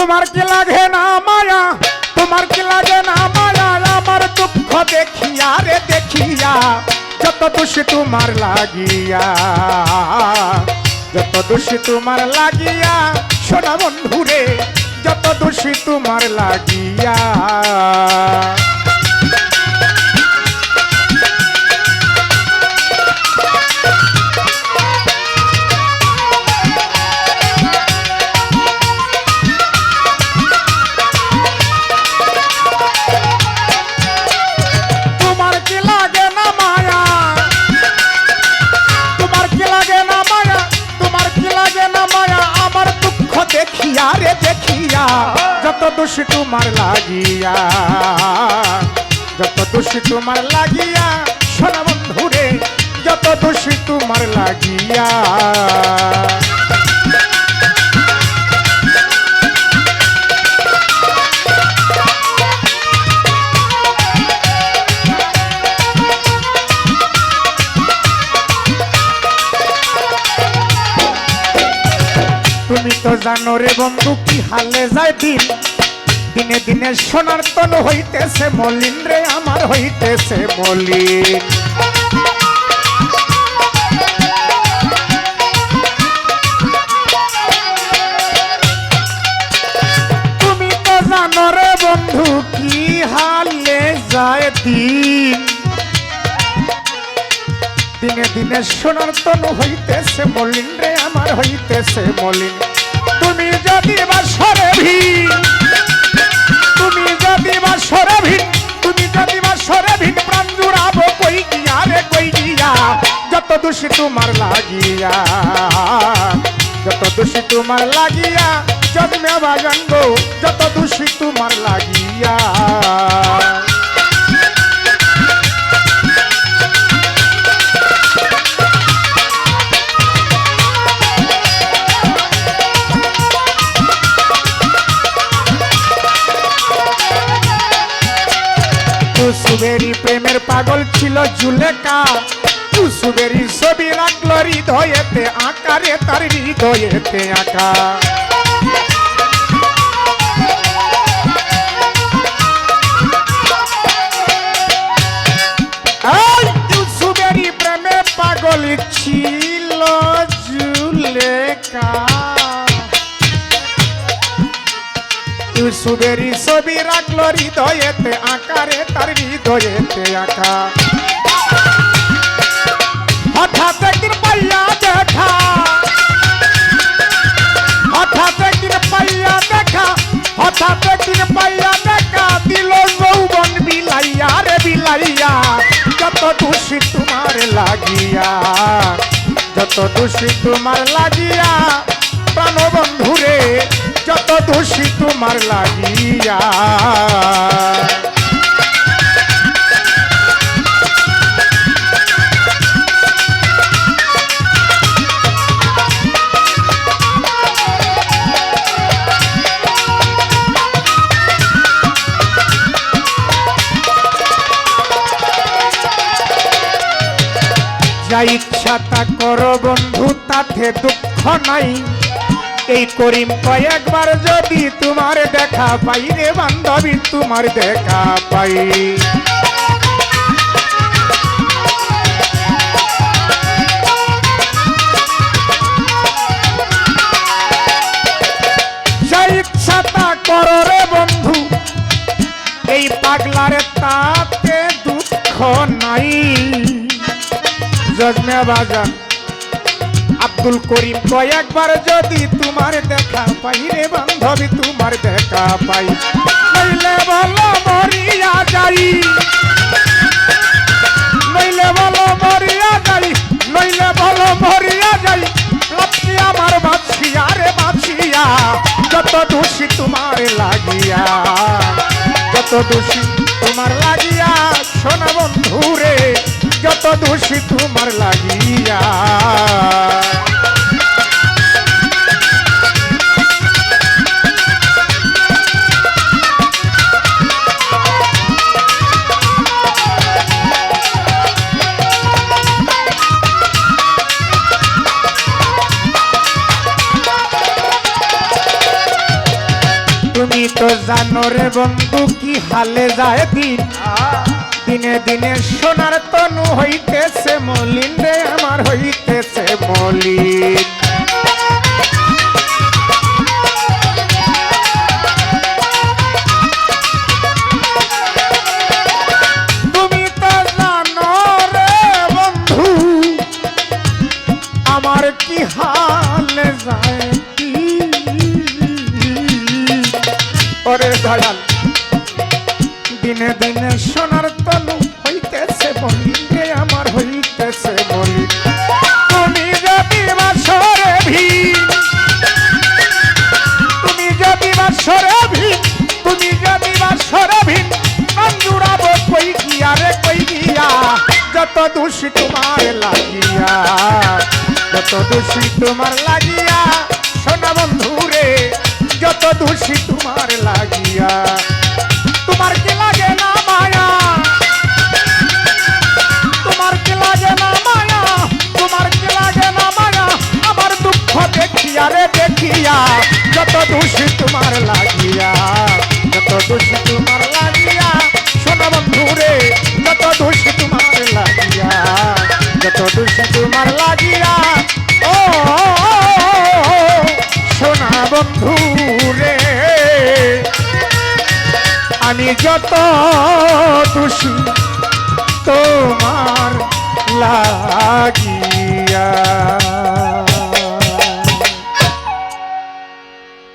তোমার কি লাগে না মায়া, তোমার কি লাগে না মায়া, আমার দুঃখ দেখিয়া রে দেখিয়া, যত দোষী তোমার লাগিয়া, যত দোষী তোমার লাগিয়া, সোনা বন্ধু রে, যত দোষী তোমার লাগিয়া। দেখিয়া রে দেখিয়া, যত দোষী তোমার লাগিয়া, যত দোষী তোমার লাগিয়া, সোনা বন্ধু রে, যত দোষী তোমার লাগিয়া। তুমি তো জানো রে বন্ধু কি হালে যায় দিন, দিনে দিনে সোনার তন হইতেছে মলিন রে, আমার হইতেছে মলিন। তুমি তো জানো রে বন্ধু কি হালে যায় দিন, দিনে দিনে সোনার তন হইতেছে মলিন রে, আমার হইতেছে মলিন। তুমি যদি বাসরে ভিন, তুমি যদি বাসরে ভিন, তুমি যদি বাসরে ভিন, প্রাণ জুড়াবো কই গিয়া রে কই গিয়া, যত দোষী তোমার লাগিয়া, যত দোষী তোমার লাগিয়া, জন্মে বাজাঙ্গ, যত দোষী তোমার লাগিয়া। ইউসুফেরই প্রেমের পাগল ছিল জুলেখা, ইউসুফেরই ছবি রাখলো হৃদয়েতে আঁকা রে, তার হৃদয়েতে আঁকা। ইউসুফেরই প্রেমে পাগল ছিল জুলেখা, ইউসুফেরই ছবি রাখলো হৃদয়েতে আঁকা রে, তার হৃদয়েতে আঁকা। হঠাৎ একদিন পাইয়া দেখা, হঠাৎ একদিন পাইয়া দেখা, হঠাৎ একদিন পাইয়া দেখা, দিল যৌবন বিলাইয়া রে বিলাইয়া, যত দোষী তোমার লাগিয়া, যত দোষী তোমার লাগিয়া, প্রাণ বন্ধু রে, যত দোষী তোমার লাগিয়া। যা ইচ্ছা তা করো বন্ধু, তাতে দুঃখ নাই, এই করিম কয়েকবার যদি তোমার দেখা পাই রে বান্ধবী, তোমার দেখা পাই। যা ইচ্ছা তা করো রে বন্ধু, এই পাগলারে তাতে দুঃখ নাই। জজমে বাজান আব্দুল করিম কয়েকবার যদি তোমার দেখা পাই রে বান্ধবী, তোমার দেখা পাই, নইলে বলো মরিয়া যাই, নইলে বলো মরিয়া যাই, নইলে বলো মরিয়া যাই, লাপি আমার বাছিয়া রে বাছিয়া, যত দোষী তোমার লাগিয়া, যত দোষী তোমার লাগিয়া, সোনা বন্ধু রে, যত দোষী তোমার লাগিয়া। তো জানো রে বন্ধু কি হালে যায় দিন, দিনে দিনে সোনার তনু হইতেছে মলিন রে আমার হইতেছে মলিন। তুমি তো জানো রে বন্ধু আমার কি হালে যায় ওরে দয়াল, দিনে দিনে সোনার তনু হইতেছে মলিন রে আমার হইতেছে মলিন। তুমি যদি বাসরে ভিন, তুমি যদি বাসরে ভিন, তুমি যদি বাসরে ভিন, কান জুড়াবো কই গিয়া রে কই গিয়া, যত দোষী তোমার লাগিয়া, যত দোষী তোমার লাগিয়া সোনা বন্ধু রে, যত দোষী তোমার লাগিয়া। তোমার কি লাগে না মায়া, তোমার কি লাগে না মায়া, তোমার কি লাগে না মায়া, আমার দুঃখ দেখিয়া রে দেখিয়া, যত দোষী তোমার লাগিয়া, যত দোষী তোমার লাগিয়া সোনা বন্ধু রে, যত দোষী তোমার লাগিয়া, যত দোষী তোমার লাগিয়া ও সোনা বন্ধু রে, আমি যত দোষী তোমার লাগিয়া।